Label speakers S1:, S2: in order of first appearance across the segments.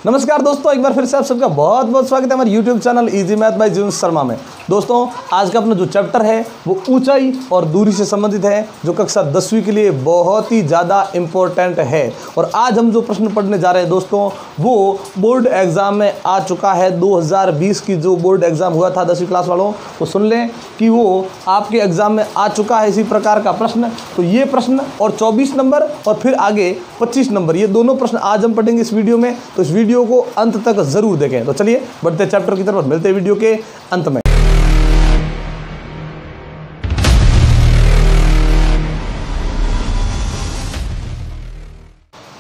S1: नमस्कार दोस्तों, एक बार फिर से आप सबका बहुत बहुत स्वागत है हमारे YouTube channel easy math bye जीवन शर्मा में। दोस्तों, आज का अपना जो चैप्टर है वो ऊंचाई और दूरी से संबंधित है, जो कक्षा 10वीं के लिए बहुत ही ज़्यादा इम्पोर्टेंट है। और आज हम जो प्रश्न पढ़ने जा रहे हैं दोस्तों, वो बोर्ड एग्ज़ाम में आ चुका है। 2020 की जो बोर्ड एग्ज़ाम हुआ था 10वीं क्लास वालों, वो सुन लें कि वो आपके एग्ज़ाम में आ चुका है इसी प्रकार का प्रश्न। तो ये प्रश्न और 24 नंबर और फिर आगे 25 नंबर, ये दोनों प्रश्न आज हम पढ़ेंगे इस वीडियो में। तो इस वीडियो को अंत तक जरूर देखें। तो चलिए बढ़ते चैप्टर की तरफ, मिलते हैं वीडियो के अंत में।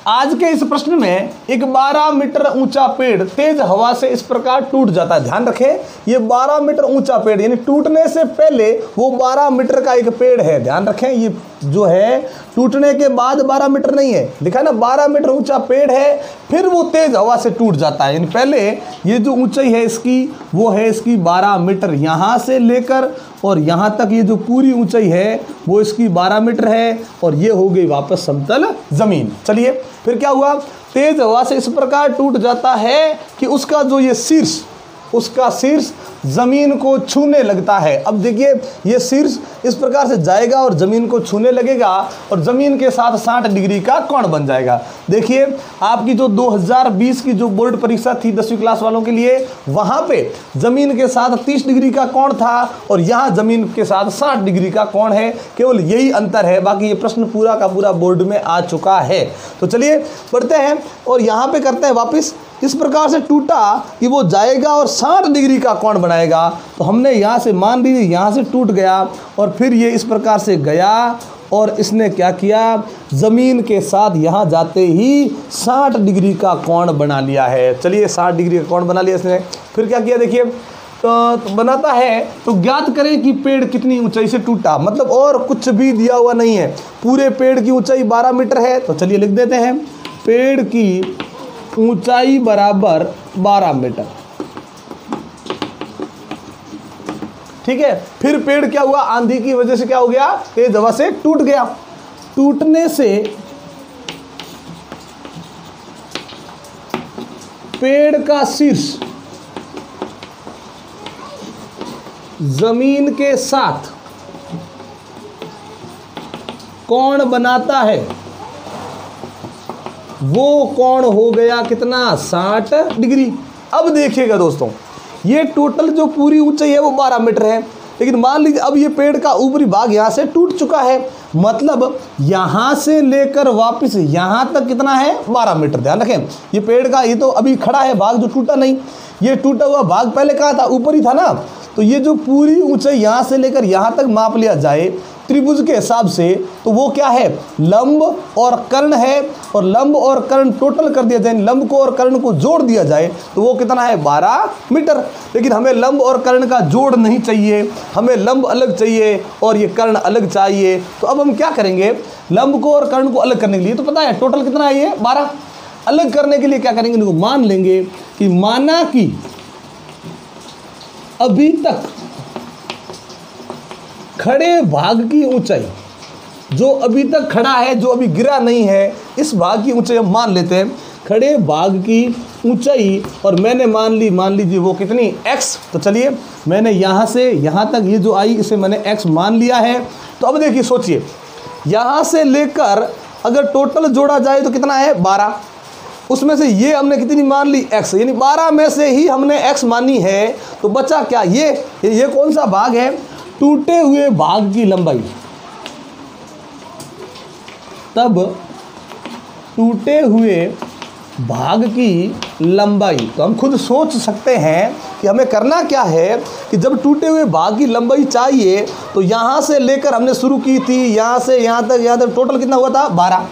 S1: आज के इस प्रश्न में एक 12 मीटर ऊंचा पेड़ तेज हवा से इस प्रकार टूट जाता है। ध्यान रखें, ये 12 मीटर ऊंचा पेड़, यानी टूटने से पहले वो 12 मीटर का एक पेड़ है। ध्यान रखें, ये जो है टूटने के बाद 12 मीटर नहीं है, लिखा है ना 12 मीटर ऊंचा पेड़ है, फिर वो तेज हवा से टूट जाता है। यानी पहले ये जो ऊंचाई है इसकी, वो है इसकी 12 मीटर, यहाँ से लेकर और यहाँ तक ये जो पूरी ऊंचाई है वो इसकी 12 मीटर है, और ये हो गई वापस समतल जमीन। चलिए फिर क्या हुआ, तेज हवा से इस प्रकार टूट जाता है कि उसका जो ये शीर्ष, उसका शीर्ष जमीन को छूने लगता है। अब देखिए, ये शीर्ष इस प्रकार से जाएगा और जमीन को छूने लगेगा, और जमीन के साथ 60 डिग्री का कोण बन जाएगा। देखिए, आपकी जो 2020 की जो बोर्ड परीक्षा थी 10वीं क्लास वालों के लिए, वहां पे जमीन के साथ 30 डिग्री का कोण था और यहाँ जमीन के साथ 60 डिग्री का कोण है। केवल यही अंतर है, बाकी ये प्रश्न पूरा का पूरा बोर्ड में आ चुका है। तो चलिए पढ़ते हैं और यहाँ पे करते हैं वापिस। इस प्रकार से टूटा कि वो जाएगा और 60 डिग्री का कोण बनाएगा। तो हमने यहाँ से मान लीजिए, यहाँ से टूट गया और फिर ये इस प्रकार से गया और इसने क्या किया, ज़मीन के साथ यहाँ जाते ही 60 डिग्री का कोण बना लिया है। चलिए 60 डिग्री का कोण बना लिया इसने। फिर क्या किया, देखिए तो बनाता है, तो ज्ञात करें कि पेड़ कितनी ऊंचाई से टूटा। मतलब और कुछ भी दिया हुआ नहीं है, पूरे पेड़ की ऊंचाई 12 मीटर है। तो चलिए लिख देते हैं, पेड़ की ऊंचाई बराबर 12 मीटर। ठीक है, फिर पेड़ क्या हुआ, आंधी की वजह से क्या हो गया, तेज हवा से टूट गया। टूटने से पेड़ का शीर्ष जमीन के साथ कोण बनाता है। वो कोण हो गया कितना, 60 डिग्री। अब देखिएगा दोस्तों, ये टोटल जो पूरी ऊंचाई है वो 12 मीटर है, लेकिन मान लीजिए अब ये पेड़ का ऊपरी भाग यहाँ से टूट चुका है। मतलब यहाँ से लेकर वापस यहाँ तक कितना है, 12 मीटर। ध्यान रखें, ये पेड़ का ये तो अभी खड़ा है भाग, जो टूटा नहीं। ये टूटा हुआ भाग पहले कहाँ था, ऊपर ही था ना। तो ये जो पूरी ऊंचाई यहाँ से लेकर यहाँ तक माप लिया जाए त्रिभुज के हिसाब से, तो वो क्या है, लंब और कर्ण है। और लंब और कर्ण टोटल कर दिया जाए, लंब को और कर्ण को जोड़ दिया जाए, तो वो कितना है, 12 मीटर। लेकिन हमें लंब और कर्ण का जोड़ नहीं चाहिए, हमें लंब अलग चाहिए और ये कर्ण अलग चाहिए। तो अब हम क्या करेंगे, लंब को और कर्ण को अलग करने के लिए, तो पता है टोटल कितना है, ये 12। अलग करने के लिए क्या करेंगे, इनको मान लेंगे कि माना कि अभी तक खड़े भाग की ऊंचाई, जो अभी तक खड़ा है, जो अभी गिरा नहीं है, इस भाग की ऊंचाई हम मान लेते हैं। खड़े भाग की ऊंचाई, और मैंने मान लीजिए वो कितनी, x। तो चलिए मैंने यहाँ से यहाँ तक ये जो आई, इसे मैंने x मान लिया है। तो अब देखिए, सोचिए, यहाँ से लेकर अगर टोटल जोड़ा जाए तो कितना है, 12। उसमें से ये हमने कितनी मान ली, x, यानी 12 में से ही हमने x मानी है। तो बचा क्या, ये कौन सा भाग है, टूटे हुए भाग की लंबाई। तब टूटे हुए भाग की लंबाई, तो हम खुद सोच सकते हैं कि हमें करना क्या है कि जब टूटे हुए भाग की लंबाई चाहिए, तो यहाँ से लेकर हमने शुरू की थी, यहाँ से यहाँ तक टोटल कितना हुआ था, 12।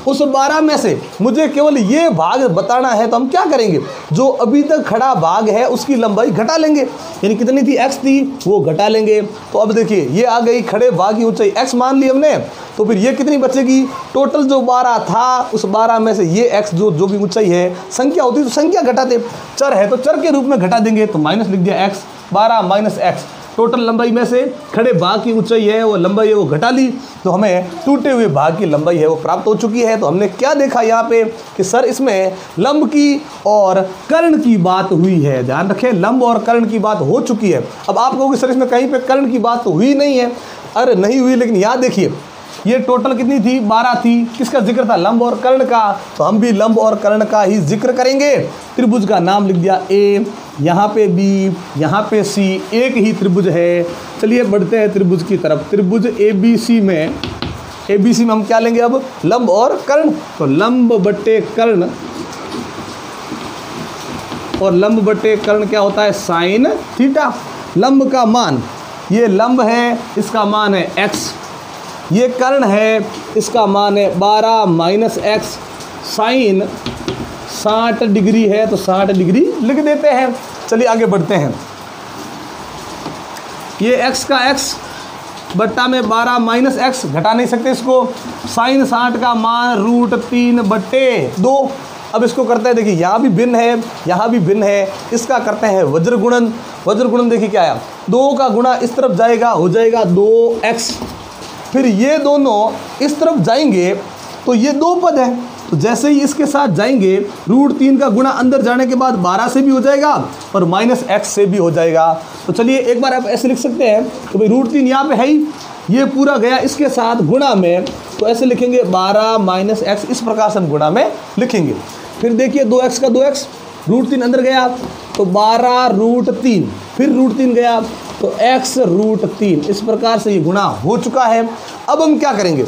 S1: उस 12 में से मुझे केवल ये भाग बताना है। तो हम क्या करेंगे, जो अभी तक खड़ा भाग है उसकी लंबाई घटा लेंगे, यानी कितनी थी, x थी, वो घटा लेंगे। तो अब देखिए, ये आ गई खड़े भाग की ऊंचाई, x मान ली हमने। तो फिर ये कितनी बचेगी, टोटल जो 12 था, उस 12 में से ये x जो भी ऊंचाई है, संख्या होती तो संख्या घटाते, चर है तो चर के रूप में घटा देंगे। तो माइनस लिख दिया x, 12 माइनस x, टोटल लंबाई में से खड़े भाग की ऊंचाई है वो लंबाई है वो घटा ली, तो हमें टूटे हुए भाग की लंबाई है वो प्राप्त हो चुकी है। तो हमने क्या देखा यहाँ पे कि सर इसमें लंब की और कर्ण की बात हुई है। ध्यान रखें, लंब और कर्ण की बात हो चुकी है। अब आप कहोगे सर इसमें कहीं पे कर्ण की बात तो हुई नहीं है। अरे नहीं हुई, लेकिन यहाँ देखिए ये टोटल कितनी थी, 12 थी। किसका जिक्र था, लंब और कर्ण का। तो हम भी लंब और कर्ण का ही जिक्र करेंगे। त्रिभुज का नाम लिख दिया ए, यहाँ पे बी, यहाँ पे सी, एक ही त्रिभुज है। चलिए बढ़ते हैं त्रिभुज की तरफ। त्रिभुज ABC में हम क्या लेंगे अब, लंब और कर्ण। तो लंब बट्टे कर्ण, और लंब बट्टे कर्ण क्या होता है, साइन थीटा। लंब का मान, ये लंब है इसका मान है x, ये कर्ण है इसका मान है 12 माइनस एक्स, साइन 60 डिग्री है तो 60 डिग्री लिख देते हैं। चलिए आगे बढ़ते हैं। ये x का x बट्टा में 12 माइनस एक्स, घटा नहीं सकते इसको। साइन 60 का मान √3/2। अब इसको करते हैं, देखिए यहाँ भी भिन्न है यहाँ भी भिन्न है, इसका करते हैं वज्र गुणन। वज्र गुणन देखिए क्या आया, 2 का गुणा इस तरफ जाएगा हो जाएगा 2x, फिर ये दोनों इस तरफ जाएंगे तो ये 2 पद है, तो जैसे ही इसके साथ जाएंगे √3 का गुणा अंदर जाने के बाद 12 से भी हो जाएगा और -x से भी हो जाएगा। तो चलिए एक बार आप ऐसे लिख सकते हैं तो भाई √3 यहाँ पे है ही, ये पूरा गया इसके साथ गुणा में, तो ऐसे लिखेंगे 12 माइनस x, इस प्रकार से हम गुणा में लिखेंगे। फिर देखिए 2x का 2x, √3 अंदर गया तो 12 √3, फिर √3 गया तो x √3, इस प्रकार से ये गुणा हो चुका है। अब हम क्या करेंगे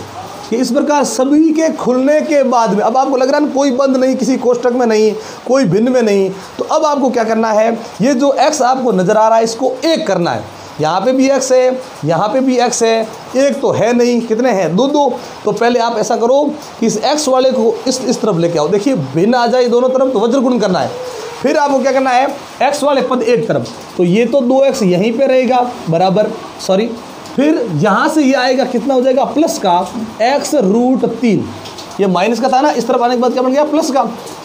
S1: कि इस प्रकार सभी के खुलने के बाद में, अब आपको लग रहा है ना कोई बंद नहीं, किसी कोष्टक में नहीं, कोई भिन्न में नहीं, तो अब आपको क्या करना है, ये जो x आपको नजर आ रहा है इसको 1 करना है। यहाँ पे भी x है, यहाँ पे भी x है, एक तो है नहीं, कितने हैं, 2। तो पहले आप ऐसा करो कि इस x वाले को इस तरफ लेके आओ, देखिए भिन्न आ जाए दोनों तरफ, तो वज्र गुण करना है। फिर आपको क्या करना है, x वाले पद एक तरफ, तो ये तो 2x यहीं पे रहेगा बराबर, सॉरी, फिर यहाँ से ये आएगा कितना हो जाएगा, प्लस का x √3, ये माइनस का था ना, इस तरफ आने के बाद क्या बन गया, प्लस का,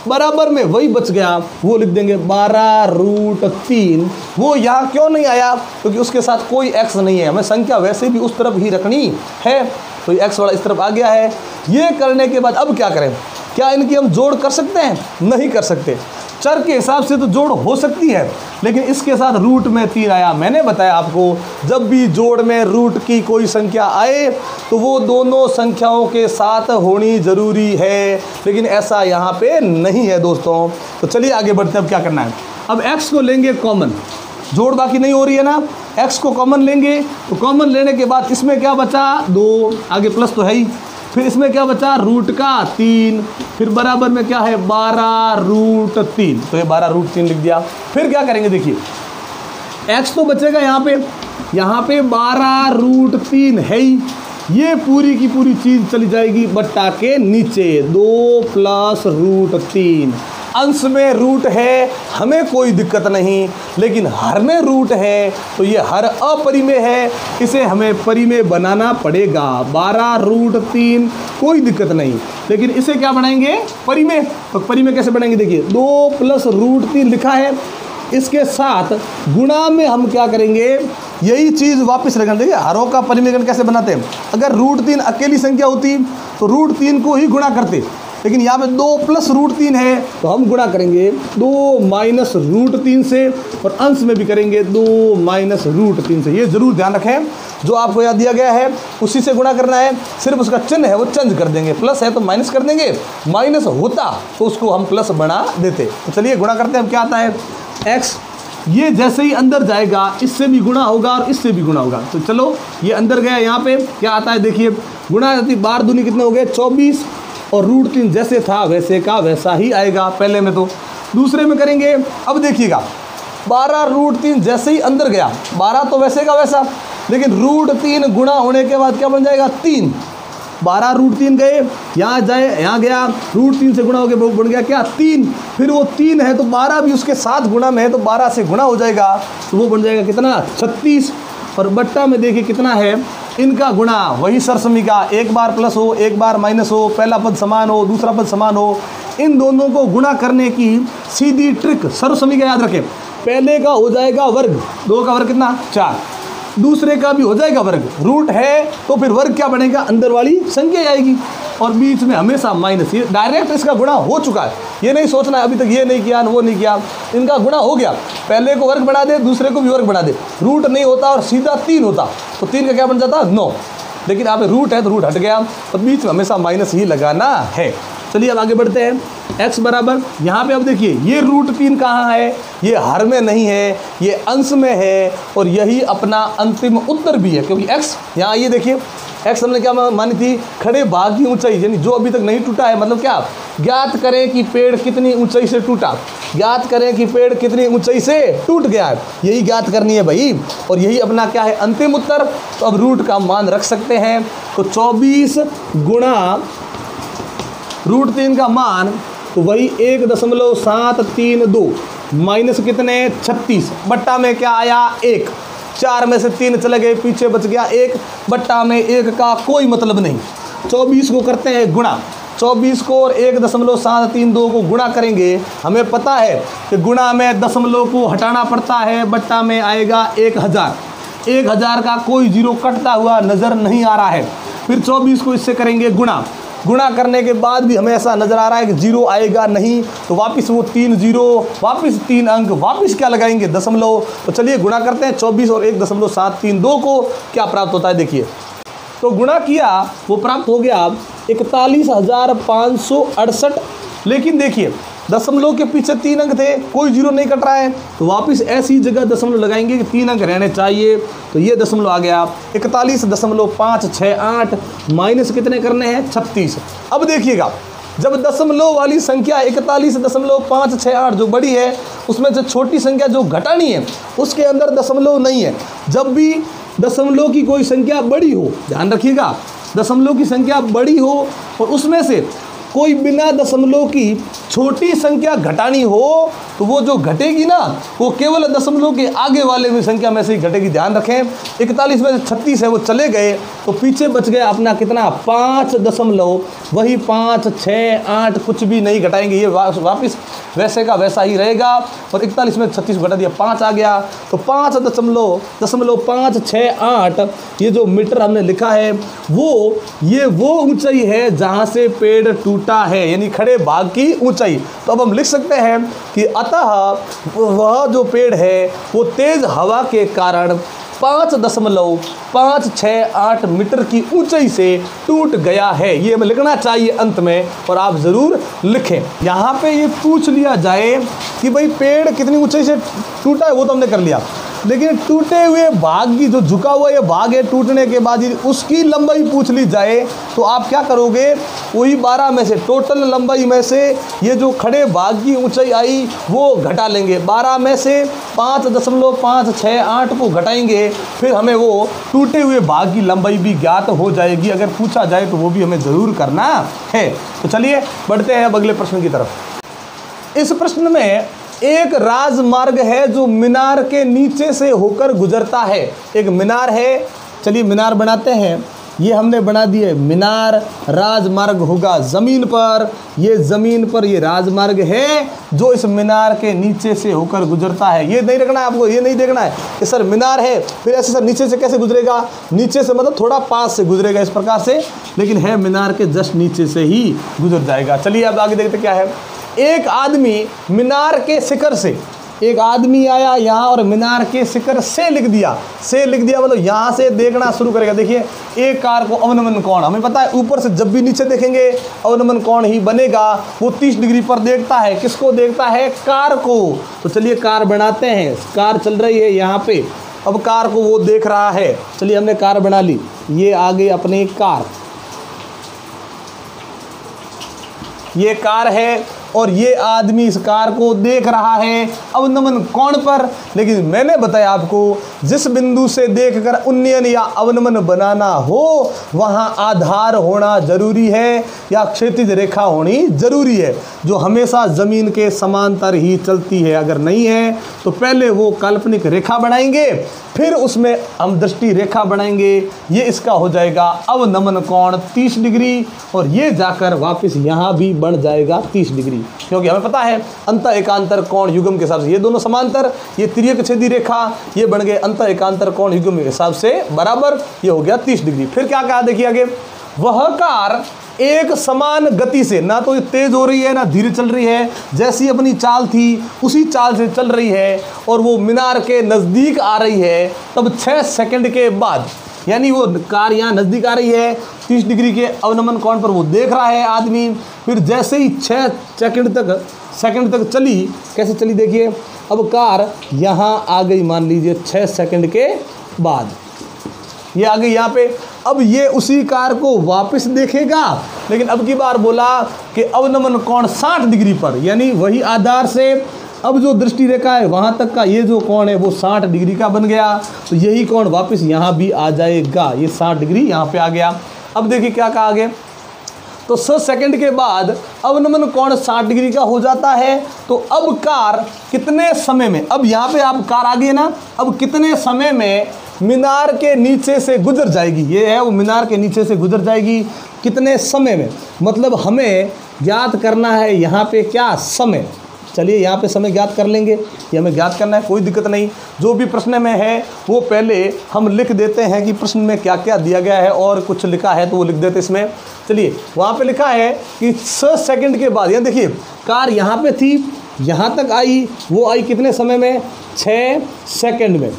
S1: बराबर में वही बच गया, वो लिख देंगे 12 √3। वो यहाँ क्यों नहीं आया, क्योंकि उसके साथ कोई x नहीं है, हमें संख्या वैसे भी उस तरफ ही रखनी है, तो ये x वाला इस तरफ आ गया है। ये करने के बाद अब क्या करें, क्या इनकी हम जोड़ कर सकते हैं, नहीं कर सकते। चर के हिसाब से तो जोड़ हो सकती है, लेकिन इसके साथ रूट में 3 आया। मैंने बताया आपको जब भी जोड़ में रूट की कोई संख्या आए तो वो दोनों संख्याओं के साथ होनी जरूरी है, लेकिन ऐसा यहाँ पे नहीं है दोस्तों। तो चलिए आगे बढ़ते हैं, अब क्या करना है, अब x को लेंगे कॉमन, जोड़ बाकी नहीं हो रही है ना, x को कॉमन लेंगे, तो कॉमन लेने के बाद इसमें क्या बचा, 2, आगे प्लस तो है ही, फिर इसमें क्या बचा, √3, फिर बराबर में क्या है, 12 √3, तो ये 12 √3 लिख दिया। फिर क्या करेंगे, देखिए x तो बचेगा यहाँ पे 12 √3 है ही, ये पूरी की पूरी चीज़ चली जाएगी बट्टा के नीचे, 2 + √3। अंश में रूट है, हमें कोई दिक्कत नहीं, लेकिन हर में रूट है, तो ये हर अपरिमेय है, इसे हमें परिमेय बनाना पड़ेगा। 12 √3 कोई दिक्कत नहीं, लेकिन इसे क्या बनाएंगे, परिमेय। तो परिमेय कैसे बनाएंगे, देखिए 2 + √3 लिखा है, इसके साथ गुणा में हम क्या करेंगे, यही चीज़ वापस रखेंगे। देखिए हरों का परिमेयगण कैसे बनाते हैं, अगर √3 अकेली संख्या होती तो √3 को ही गुणा करते, लेकिन यहाँ पे 2 + √3 है तो हम गुणा करेंगे 2 - √3 से, और अंश में भी करेंगे 2 - √3 से। ये जरूर ध्यान रखें, जो आपको यहाँ दिया गया है उसी से गुणा करना है, सिर्फ उसका चिन्ह है वो चेंज कर देंगे, प्लस है तो माइनस कर देंगे, माइनस होता तो उसको हम प्लस बना देते। तो चलिए गुणा करते हैं, अब क्या आता है, x, ये जैसे ही अंदर जाएगा इससे भी गुणा होगा और इससे भी गुणा होगा। तो चलो ये अंदर गया, यहाँ पे क्या आता है, देखिए गुणा जाती, 12 दूनी कितने हो गए, 24, और √3 जैसे था वैसे का वैसा ही आएगा पहले में। तो दूसरे में करेंगे, अब देखिएगा 12 √3 जैसे ही अंदर गया, 12 तो वैसे का वैसा, लेकिन √3 गुणा होने के बाद क्या बन जाएगा, 3, 12 √3 गए, यहाँ जाए यहाँ गया, √3 से गुणा हो गया, बन गया क्या, 3, फिर वो 3 है तो 12 भी उसके साथ गुणा में है, तो 12 से गुणा हो जाएगा, तो वो बन जाएगा कितना, 36, और बट्टा में देखिए कितना है, इनका गुणा वही सरसमीका, एक बार प्लस हो एक बार माइनस हो, पहला पद समान हो दूसरा पद समान हो, इन दोनों को गुणा करने की सीधी ट्रिक, सर्वसमीका याद रखें, पहले का हो जाएगा वर्ग, 2 का वर्ग कितना, 4, दूसरे का भी हो जाएगा वर्ग। रूट है तो फिर वर्ग क्या बनेगा, अंदर वाली संख्या आएगी, और बीच में हमेशा माइनस। ये डायरेक्ट इसका गुणा हो चुका है, ये नहीं सोचना अभी तक ये नहीं किया वो नहीं किया, इनका गुणा हो गया। पहले को वर्ग बना दे, दूसरे को भी वर्ग बना दे। रूट नहीं होता और सीधा 3 होता तो 3 का क्या बन जाता, 9। लेकिन यहाँ पे रूट है तो रूट हट गया, तो बीच में हमेशा माइनस ही लगाना है। चलिए अब आगे बढ़ते हैं। x बराबर, यहाँ पे अब देखिए ये रूट 3 कहाँ है, ये हर में नहीं है, ये अंश में है, और यही अपना अंतिम उत्तर भी है, क्योंकि x यहाँ ये देखिए x हमने क्या मानी थी, खड़े भाग की ऊंचाई, यानी जो अभी तक नहीं टूटा है। मतलब क्या, ज्ञात करें कि पेड़ कितनी ऊंचाई से टूटा, ज्ञात करें कि पेड़ कितनी ऊंचाई से टूट गया है, यही ज्ञात करनी है भाई, और यही अपना क्या है, अंतिम उत्तर। तो अब रूट का मान रख सकते हैं, तो 24 गुणा रूट 3 का मान, तो वही 1.732 माइनस कितने, 36, बट्टा में क्या आया, 1। 4 में से 3 चले गए, पीछे बच गया 1, बट्टा में 1 का कोई मतलब नहीं। 24 को करते हैं गुणा, 24 को और 1.732 को गुणा करेंगे। हमें पता है कि गुणा में दशमलव को हटाना पड़ता है, बट्टा में आएगा 1000। 1000 का कोई जीरो कटता हुआ नज़र नहीं आ रहा है। फिर 24 को इससे करेंगे गुणा, गुणा करने के बाद भी हमें ऐसा नज़र आ रहा है कि जीरो आएगा नहीं, तो वापस वो 3 जीरो, वापस 3 अंक, वापस क्या लगाएंगे, दशमलव। तो चलिए गुणा करते हैं 24 और 1.732 को, क्या प्राप्त होता है देखिए। तो गुणा किया, वो प्राप्त हो गया 41,568। लेकिन देखिए दशमलव के पीछे 3 अंक थे, कोई जीरो नहीं कट रहा है, तो वापस ऐसी जगह दशमलव लगाएंगे कि 3 अंक रहने चाहिए। तो ये दशमलव आ गया 41.568 माइनस कितने करने हैं, 36। अब देखिएगा, जब दशमलव वाली संख्या 41.568 जो बड़ी है, उसमें जो छोटी संख्या जो घटानी है उसके अंदर दशमलव नहीं है। जब भी दशमलव की कोई संख्या बड़ी हो, ध्यान रखिएगा, दशमलव की संख्या बड़ी हो और उसमें से कोई बिना दशमलव की छोटी संख्या घटानी हो, तो वो जो घटेगी ना, वो केवल दशमलव के आगे वाले भी संख्या में से ही घटेगी। ध्यान रखें, 41 में से 36 है वो चले गए, तो पीछे बच गया अपना कितना, 5 दशमलव, वही 5, 6, 8 कुछ भी नहीं घटाएंगे, ये वापस वैसे का वैसा ही रहेगा। और 41 में 36 घटा दिया, 5 आ गया, तो 5.568 ये जो मीटर हमने लिखा है ये वो ऊंचाई है जहाँ से पेड़ टूटा है, यानी खड़े भाग की ऊंचाई। तो अब हम लिख सकते हैं कि अतः वह जो पेड़ है वो तेज हवा के कारण 5.568 मीटर की ऊंचाई से टूट गया है। ये हमें लिखना चाहिए अंत में, और आप ज़रूर लिखें। यहाँ पे ये पूछ लिया जाए कि भाई पेड़ कितनी ऊंचाई से टूटा है, वो तो हमने कर लिया, लेकिन टूटे हुए भाग की जो झुका हुआ ये भाग है, टूटने के बाद यदि उसकी लंबाई पूछ ली जाए तो आप क्या करोगे, वही 12 में से टोटल लंबाई में से ये जो खड़े भाग की ऊंचाई आई वो घटा लेंगे। 12 में से 5.568 को घटाएंगे, फिर हमें वो टूटे हुए भाग की लंबाई भी ज्ञात हो जाएगी। अगर पूछा जाए तो वो भी हमें ज़रूर करना है। तो चलिए बढ़ते हैं अब अगले प्रश्न की तरफ। इस प्रश्न में एक राजमार्ग है जो मीनार के नीचे से होकर गुजरता है। एक मीनार है, चलिए मीनार बनाते हैं। ये हमने बना दिए मीनार, राजमार्ग होगा ज़मीन पर, ये ज़मीन पर ये राजमार्ग है जो इस मीनार के नीचे से होकर गुजरता है। ये नहीं रखना है आपको, ये नहीं देखना है कि सर मीनार है फिर ऐसे सर नीचे से कैसे गुजरेगा, नीचे से मतलब थोड़ा पास से गुजरेगा इस प्रकार से, लेकिन है मीनार के जस्ट नीचे से ही गुजर जाएगा। चलिए अब आगे देखते क्या है। एक आदमी मीनार के शिखर से, एक आदमी आया यहाँ और मीनार के शिखर से लिख दिया, से लिख दिया मतलब यहाँ से देखना शुरू करेगा। देखिए एक कार को अवनमन कोण, हमें पता है ऊपर से जब भी नीचे देखेंगे अवनमन कोण ही बनेगा। वो 30 डिग्री पर देखता है, किसको देखता है, कार को। तो चलिए कार बनाते हैं, कार चल रही है यहाँ पे, अब कार को वो देख रहा है। चलिए हमने कार बना ली, ये आ गई अपनी कार, ये कार है और ये आदमी इस कार को देख रहा है अवनमन कोण पर। लेकिन मैंने बताया आपको जिस बिंदु से देखकर उन्नयन या अवनमन बनाना हो वहाँ आधार होना जरूरी है या क्षैतिज रेखा होनी जरूरी है, जो हमेशा ज़मीन के समांतर ही चलती है। अगर नहीं है तो पहले वो काल्पनिक रेखा बनाएंगे, फिर उसमें हम दृष्टि रेखा बनाएंगे। ये इसका हो जाएगा अवनमन कोण 30 डिग्री और ये जाकर वापस यहाँ भी बढ़ जाएगा 30 डिग्री। डिग्री, क्योंकि हमें पता है अंत एकांतर कोण युग्म के हिसाब से ये दोनों समांतर, ये तिर्यक छेदी रेखा, ये बन गए अंत एकांतर कोण युग्म के हिसाब से बराबर, ये हो गया 30 डिग्री। फिर क्या कहा देखिए आगे, वह कार एक समान गति से, ना तो तेज हो रही है ना धीरे चल रही है, जैसी अपनी चाल थी उसी चाल से चल रही है, और वो मीनार के नज़दीक आ रही है। तब 6 सेकंड के बाद, यानी वो कार यहाँ नज़दीक आ रही है, 30 डिग्री के अवनमन कोण पर वो देख रहा है आदमी। फिर जैसे ही 6 सेकंड तक चली, कैसे चली देखिए, अब कार यहाँ आ गई, मान लीजिए 6 सेकंड के बाद ये आ गई यहाँ पे। अब ये उसी कार को वापस देखेगा, लेकिन अब की बार बोला कि अवनमन कोण 60 डिग्री पर, यानी वही आधार से अब जो दृष्टि रेखा है वहाँ तक का ये जो कोण है वो 60 डिग्री का बन गया। तो यही कोण वापस यहाँ भी आ जाएगा, ये 60 डिग्री यहाँ पे आ गया। अब देखिए क्या कहा आगे, तो 6 सेकंड के बाद अवनमन कोण 60 डिग्री का हो जाता है। तो अब कार कितने समय में, अब यहाँ पे आप कार आ गई ना, अब कितने समय में मीनार के नीचे से गुजर जाएगी, ये है वो मीनार के नीचे से गुजर जाएगी, कितने समय में, मतलब हमें ज्ञात करना है यहाँ पे क्या समय। चलिए यहाँ पे समय ज्ञात कर लेंगे, ये हमें ज्ञात करना है, कोई दिक्कत नहीं। जो भी प्रश्न में है वो पहले हम लिख देते हैं कि प्रश्न में क्या क्या दिया गया है, और कुछ लिखा है तो वो लिख देते इसमें। चलिए वहाँ पे लिखा है कि 6 सेकंड के बाद, यहाँ देखिए कार यहाँ पे थी, यहाँ तक आई, वो आई कितने समय में, 6 सेकंड में।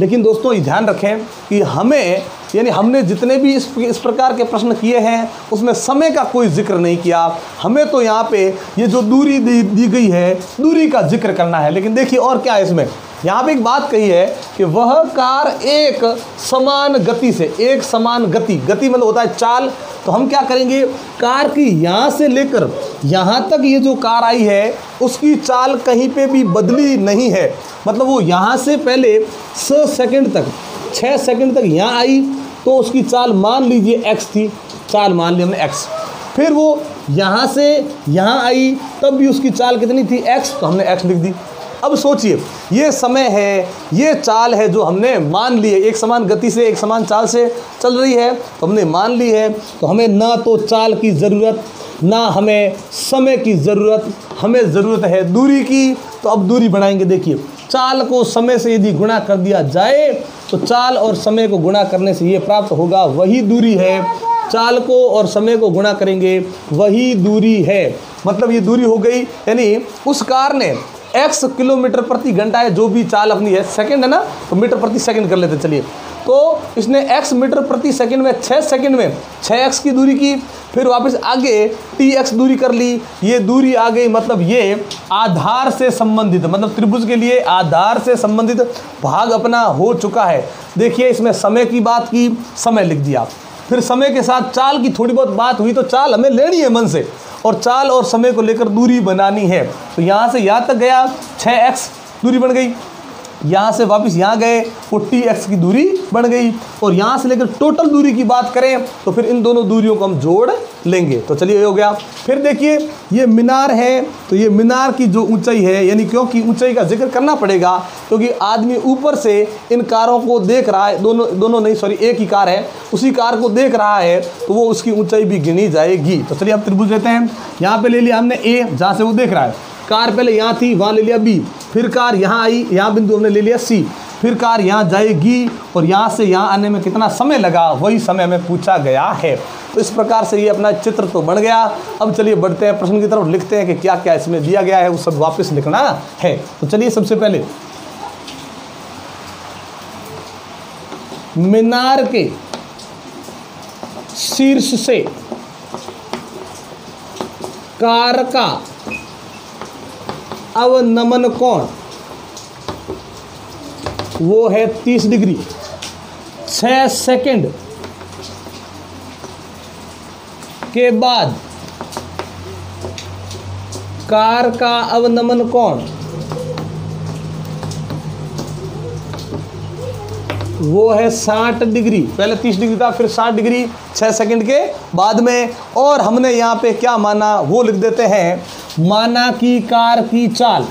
S1: लेकिन दोस्तों ये ध्यान रखें कि हमें, यानी हमने जितने भी इस प्रकार के प्रश्न किए हैं उसमें समय का कोई जिक्र नहीं किया। हमें तो यहाँ पे ये जो दूरी दी गई है, दूरी का जिक्र करना है। लेकिन देखिए और क्या है इसमें, यहाँ पे एक बात कही है कि वह कार एक समान गति से, एक समान गति, गति मतलब होता है चाल। तो हम क्या करेंगे, कार की यहाँ से लेकर यहाँ तक ये जो कार आई है उसकी चाल कहीं पे भी बदली नहीं है। मतलब वो यहाँ से पहले 6 सेकंड तक, 6 सेकंड तक यहाँ आई तो उसकी चाल मान लीजिए x थी, चाल मान ली हमने x। फिर वो यहाँ से यहाँ आई तब भी उसकी चाल कितनी थी, x, तो हमने x लिख दी। अब सोचिए ये समय है, ये चाल है जो हमने मान ली है, एक समान गति से एक समान चाल से चल रही है तो हमने मान ली है। तो हमें ना तो चाल की ज़रूरत ना हमें समय की ज़रूरत, हमें ज़रूरत है दूरी की। तो अब दूरी बढ़ाएंगे, देखिए चाल को समय से यदि गुणा कर दिया जाए तो चाल और समय को गुणा करने से ये प्राप्त होगा, वही दूरी है। चाल को और समय को गुणा करेंगे वही दूरी है, मतलब ये दूरी हो गई। यानी उस कार ने x किलोमीटर प्रति घंटा है जो भी चाल अपनी है, सेकंड है ना तो मीटर प्रति सेकंड कर लेते चलिए। तो इसने x मीटर प्रति सेकंड में 6 सेकंड में 6x की दूरी की, फिर वापस आगे tx दूरी कर ली, ये दूरी आ गई। मतलब ये आधार से संबंधित, मतलब त्रिभुज के लिए आधार से संबंधित भाग अपना हो चुका है। देखिए इसमें समय की बात की, समय लिख दिया, फिर समय के साथ चाल की थोड़ी बहुत बात हुई तो चाल हमें लेनी है मन से, और चाल और समय को लेकर दूरी बनानी है। तो यहाँ से यहाँ तक गया 6x दूरी बन गई, यहाँ से वापस यहाँ गए वो tx की दूरी बन गई, और यहाँ से लेकर टोटल दूरी की बात करें तो फिर इन दोनों दूरियों को हम जोड़ लेंगे। तो चलिए ये हो गया। फिर देखिए ये मीनार है, तो ये मीनार की जो ऊंचाई है, यानी क्योंकि ऊंचाई का जिक्र करना पड़ेगा क्योंकि आदमी ऊपर से इन कारों को देख रहा है, दोनों नहीं सॉरी एक ही कार है, उसी कार को देख रहा है तो वो उसकी ऊंचाई भी गिनी जाएगी। तो चलिए हम त्रिभुज लेते हैं। यहाँ पे ले लिया हमने ए, जहाँ से वो देख रहा है, कार पहले यहाँ थी वहाँ ले लिया बी, फिर कार यहाँ आई, यहाँ बिंदु हमने ले लिया सी, फिर कार यहाँ जाएगी और यहाँ से यहाँ आने में कितना समय लगा वही समय हमें पूछा गया है। तो इस प्रकार से ये अपना चित्र तो बन गया। अब चलिए बढ़ते हैं प्रश्न की तरफ, लिखते हैं कि क्या क्या इसमें दिया गया है वो सब वापस लिखना है। तो चलिए सबसे पहले मीनार के शीर्ष से कार का अवनमन कोण वो है 30 डिग्री। 6 सेकंड के बाद कार का अवनमन कोण वो है 60 डिग्री। पहले 30 डिग्री था, फिर 60 डिग्री 6 सेकंड के बाद में। और हमने यहाँ पे क्या माना वो लिख देते हैं, माना कि कार की चाल,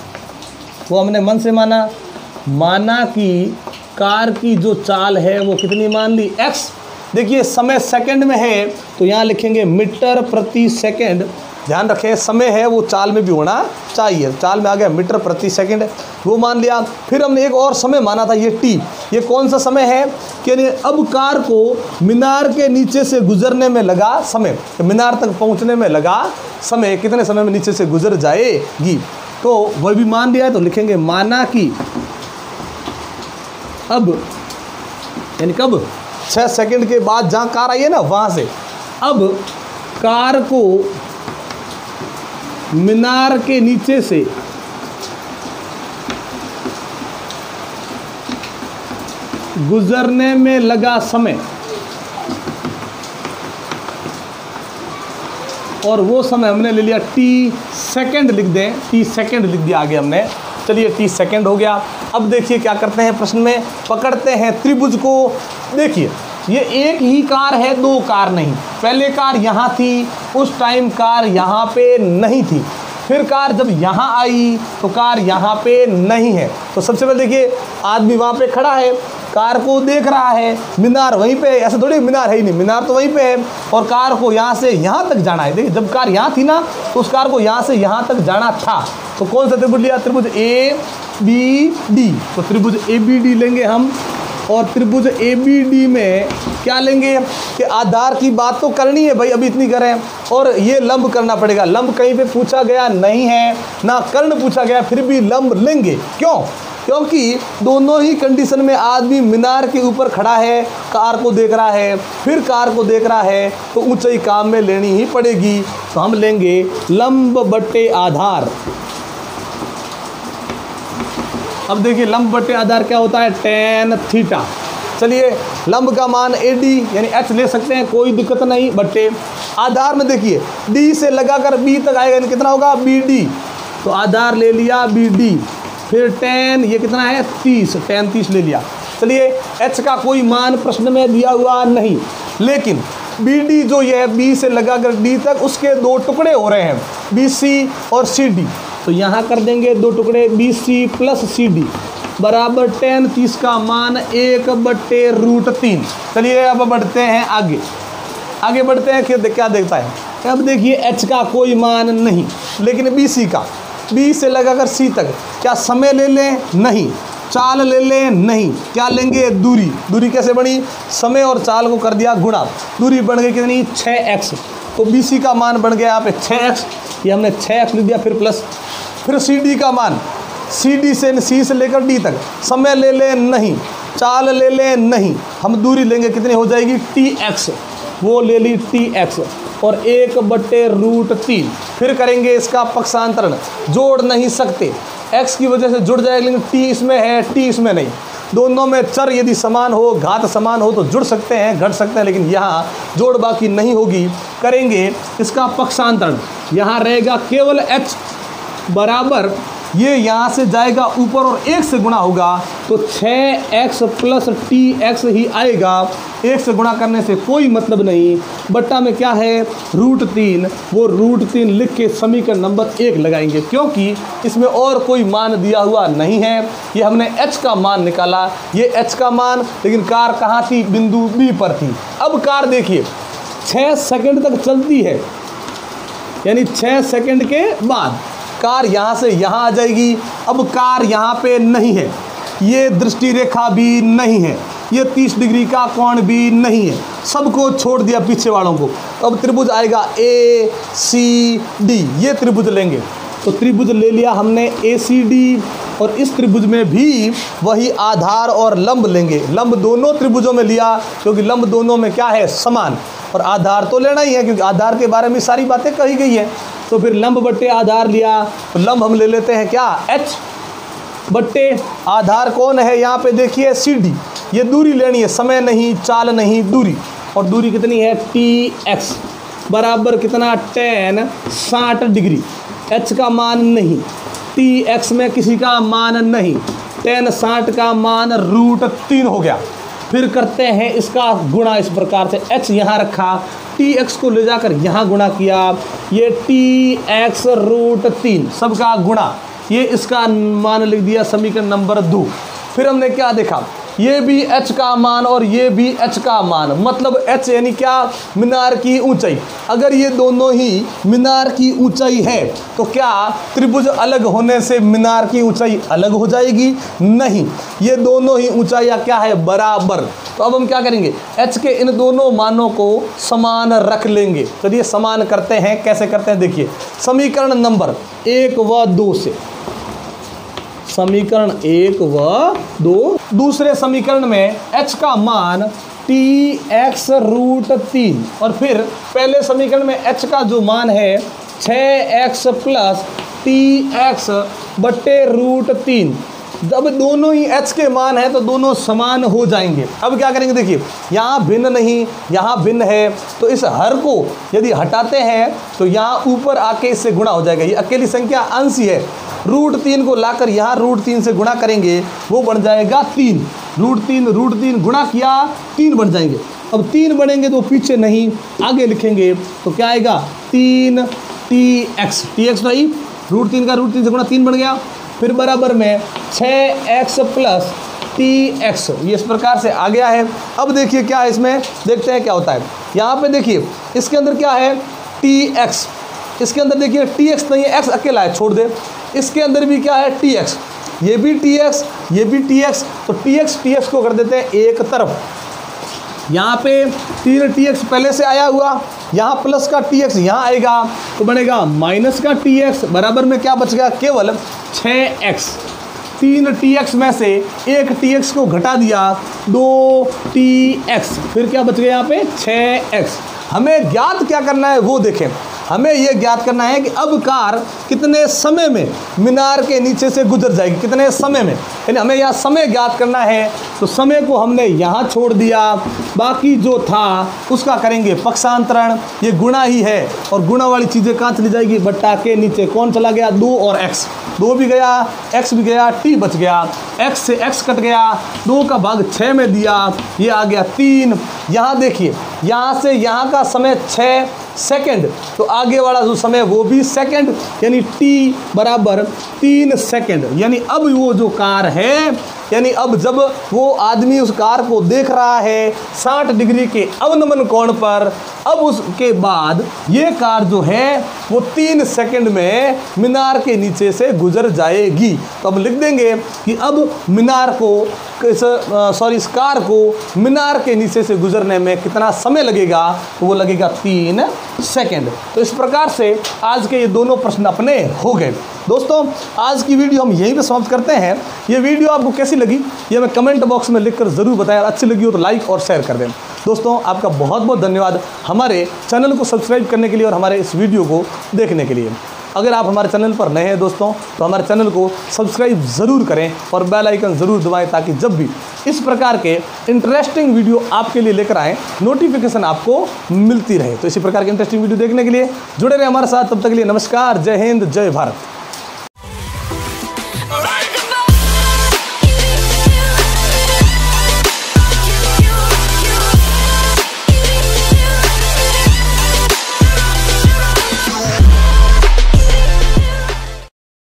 S1: वो हमने मन से माना कि कार की जो चाल है वो कितनी मान ली, x। देखिए समय सेकंड में है तो यहाँ लिखेंगे मीटर प्रति सेकंड, ध्यान रखें समय है वो चाल में भी होना चाहिए। चाल में आ गया मीटर प्रति सेकंड, वो मान लिया। फिर हमने एक और समय माना था, ये टी। ये कौन सा समय है कि अब कार को मीनार के नीचे से गुजरने में लगा समय, मीनार तक पहुंचने में लगा समय कितने समय में नीचे से गुजर जाएगी, तो वह भी मान लिया है। तो लिखेंगे माना कि अब यानी कब 6 सेकंड के बाद जहाँ कार आई है ना वहाँ से अब कार को मीनार के नीचे से गुजरने में लगा समय, और वो समय हमने ले लिया टी सेकंड, लिख दें टी सेकंड लिख दिया आगे हमने। चलिए टी सेकंड हो गया। अब देखिए क्या करते हैं, प्रश्न में पकड़ते हैं त्रिभुज को। देखिए ये एक ही कार है, दो कार नहीं। पहले कार यहाँ थी, उस टाइम कार यहाँ पे नहीं थी। फिर कार जब यहाँ आई तो कार यहाँ पे नहीं है। तो सबसे पहले देखिए आदमी वहाँ पे खड़ा है, कार को देख रहा है, मीनार वहीं पे है। ऐसा थोड़ी मीनार है ही नहीं, मीनार तो वहीं पे है, और कार को यहाँ से यहाँ तक जाना है। देखिए जब कार यहाँ थी ना तो उस कार को यहाँ से यहाँ तक जाना था। तो कौन सा त्रिभुज लिया, त्रिभुज ए बी डी। तो त्रिभुज ए बी डी लेंगे हम, और त्रिभुज ए बी डी में क्या लेंगे कि आधार की बात तो करनी है भाई, अभी इतनी करें, और ये लंब करना पड़ेगा। लंब कहीं पे पूछा गया नहीं है, ना कर्ण पूछा गया, फिर भी लंब लेंगे। क्यों? क्योंकि दोनों ही कंडीशन में आदमी मीनार के ऊपर खड़ा है, कार को देख रहा है, फिर कार को देख रहा है, तो ऊंचाई काम में लेनी ही पड़ेगी। तो हम लेंगे लंब बट्टे आधार। अब देखिए लंब बट्टे आधार क्या होता है, tan थीटा। चलिए लंब का मान AD यानी h ले सकते हैं, कोई दिक्कत नहीं, बट्टे आधार में देखिए D से लगाकर B तक आएगा, यानी कितना होगा BD। तो आधार ले लिया BD, फिर tan ये कितना है 30, tan 30 ले लिया। चलिए h का कोई मान प्रश्न में दिया हुआ नहीं, लेकिन BD जो ये है B से लगाकर D तक, उसके दो टुकड़े हो रहे हैं BC और CD। तो यहाँ कर देंगे दो टुकड़े BC प्लस CD बराबर tan 30 का मान 1/√3। चलिए अब बढ़ते हैं आगे बढ़ते हैं, फिर क्या देखता है। अब देखिए h का कोई मान नहीं, लेकिन BC का, B से लगाकर C तक क्या समय ले लें, नहीं। चाल ले लें, नहीं। क्या लेंगे, दूरी। दूरी कैसे बनी, समय और चाल को कर दिया गुणा, दूरी बन गई कितनी 6x। तो BC का मान बन गया यहाँ पे 6x, ये हमने 6x लिख दिया, फिर प्लस। फिर CD का मान, CD से C से लेकर D तक समय ले लें, नहीं। चाल ले लें, नहीं। हम दूरी लेंगे, कितनी हो जाएगी TX, वो ले ली TX, और 1/√3। फिर करेंगे इसका पक्षांतरण, जोड़ नहीं सकते, x की वजह से जुड़ जाएगा, लेकिन t इसमें है, t इसमें नहीं। दोनों में चर यदि समान हो, घात समान हो तो जुड़ सकते हैं, घट सकते हैं, लेकिन यहाँ जोड़ बाकी नहीं होगी। करेंगे इसका पक्षांतरण, यहाँ रहेगा केवल h बराबर, ये यहाँ से जाएगा ऊपर और 1 से गुणा होगा, तो 6x प्लस tx ही आएगा। 1 से गुणा करने से कोई मतलब नहीं, बट्टा में क्या है √3, वो √3 लिख के समीकरण नंबर 1 लगाएंगे, क्योंकि इसमें और कोई मान दिया हुआ नहीं है। ये हमने h का मान निकाला, ये h का मान, लेकिन कार कहाँ थी, बिंदु B पर थी। अब कार देखिए 6 सेकंड तक चलती है, यानी 6 सेकंड के बाद कार यहाँ से यहाँ आ जाएगी। अब कार यहाँ पे नहीं है, ये दृष्टि रेखा भी नहीं है, ये 30 डिग्री का कोण भी नहीं है, सबको छोड़ दिया पीछे वालों को। अब त्रिभुज आएगा ACD, ये त्रिभुज लेंगे। तो त्रिभुज ले लिया हमने ACD, और इस त्रिभुज में भी वही आधार और लंब लेंगे। लंब दोनों त्रिभुजों में लिया, क्योंकि लंब दोनों में क्या है, समान, और आधार तो लेना ही है, क्योंकि आधार के बारे में सारी बातें कही गई है। तो फिर लंब बट्टे आधार लिया, तो लंब हम ले लेते हैं क्या, h बट्टे आधार कौन है, यहाँ पे देखिए CD। ये दूरी लेनी है, समय नहीं, चाल नहीं, दूरी। और दूरी कितनी है TX बराबर कितना tan 60 डिग्री। h का मान नहीं, TX में किसी का मान नहीं, tan 60 का मान √3 हो गया। फिर करते हैं इसका गुणा इस प्रकार से, h यहाँ रखा, TX को ले जाकर यहाँ गुणा किया, ये TX √3 सबका गुणा, ये इसका मान लिख दिया समीकरण नंबर 2। फिर हमने क्या देखा, ये भी h का मान और ये भी h का मान, मतलब h यानी क्या, मीनार की ऊंचाई। अगर ये दोनों ही मीनार की ऊंचाई है तो क्या त्रिभुज अलग होने से मीनार की ऊंचाई अलग हो जाएगी? नहीं, ये दोनों ही ऊंचाइयां क्या है, बराबर। तो अब हम क्या करेंगे, h के इन दोनों मानों को समान रख लेंगे। चलिए समान करते हैं, कैसे करते हैं देखिए। समीकरण नंबर 1 व 2 से, समीकरण 1 व 2, दूसरे समीकरण में h का मान tx√3 और फिर पहले समीकरण में h का जो मान है 6x + tx/√3। जब दोनों ही h के मान है तो दोनों समान हो जाएंगे। अब क्या करेंगे देखिए, यहाँ भिन्न नहीं, यहाँ भिन्न है, तो इस हर को यदि हटाते हैं तो यहाँ ऊपर आके इससे गुणा हो जाएगा। ये अकेली संख्या अंश ही है। √3 को लाकर यहाँ √3 से गुणा करेंगे, वो बन जाएगा 3। √3 गुणा किया 3 बन जाएंगे। अब 3 बनेंगे तो पीछे नहीं, आगे लिखेंगे तो क्या आएगा, 3tx, tx भाई √3 का √3 से गुणा 3 बन गया। फिर बराबर में 6x + tx, ये इस प्रकार से आ गया है। अब देखिए क्या है इसमें, देखते हैं क्या होता है। यहाँ पे देखिए इसके अंदर क्या है, tx, इसके अंदर देखिए tx नहीं है, x अकेला है, छोड़ दे। इसके अंदर भी क्या है, tx, ये भी tx, ये भी tx, तो tx को कर देते हैं एक तरफ। यहाँ पे 3tx पहले से आया हुआ, यहाँ प्लस का tx यहाँ आएगा तो बनेगा माइनस का tx, बराबर में क्या बच गया, केवल 6x। 3tx में से एक tx को घटा दिया, 2tx, फिर क्या बच गया यहाँ पे 6x। हमें ज्ञात क्या करना है वो देखें। हमें यह ज्ञात करना है कि अब कार कितने समय में मीनार के नीचे से गुजर जाएगी, कितने समय में, यानी हमें यहाँ समय ज्ञात करना है। तो समय को हमने यहाँ छोड़ दिया, बाकी जो था उसका करेंगे पक्षांतरण। ये गुणा ही है और गुणा वाली चीज़ें कहाँ चली जाएगी, बट्टा के नीचे कौन चला गया, 2 और x, 2 भी गया, x भी गया, t बच गया, x से x कट गया, 2 का भाग 6 में दिया, ये आ गया 3। यहाँ देखिए यहाँ से यहाँ का समय 6 सेकंड, तो आगे वाला जो समय वो भी सेकंड, यानी t बराबर 3 सेकंड। यानी अब वो जो कार है, यानी अब जब वो आदमी उस कार को देख रहा है 60 डिग्री के अवनमन कोण पर, अब उसके बाद ये कार जो है वो 3 सेकंड में मीनार के नीचे से गुजर जाएगी। तो अब लिख देंगे कि अब मीनार को इस कार को मीनार के नीचे से गुजरने में कितना समय लगेगा, तो वो लगेगा 3 सेकंड। तो इस प्रकार से आज के ये दोनों प्रश्न अपने हो गए। दोस्तों आज की वीडियो हम यहीं पे समाप्त करते हैं। ये वीडियो आपको कैसी लगी ये हमें कमेंट बॉक्स में लिखकर ज़रूर बताएं, और अच्छी लगी हो तो लाइक और शेयर कर दें। दोस्तों आपका बहुत बहुत धन्यवाद हमारे चैनल को सब्सक्राइब करने के लिए और हमारे इस वीडियो को देखने के लिए। अगर आप हमारे चैनल पर नए हैं दोस्तों तो हमारे चैनल को सब्सक्राइब ज़रूर करें और बेल आइकन ज़रूर दबाएं, ताकि जब भी इस प्रकार के इंटरेस्टिंग वीडियो आपके लिए लेकर आएँ नोटिफिकेशन आपको मिलती रहे। तो इसी प्रकार के इंटरेस्टिंग वीडियो देखने के लिए जुड़े रहे हमारे साथ। तब तक के लिए नमस्कार, जय हिंद, जय भारत।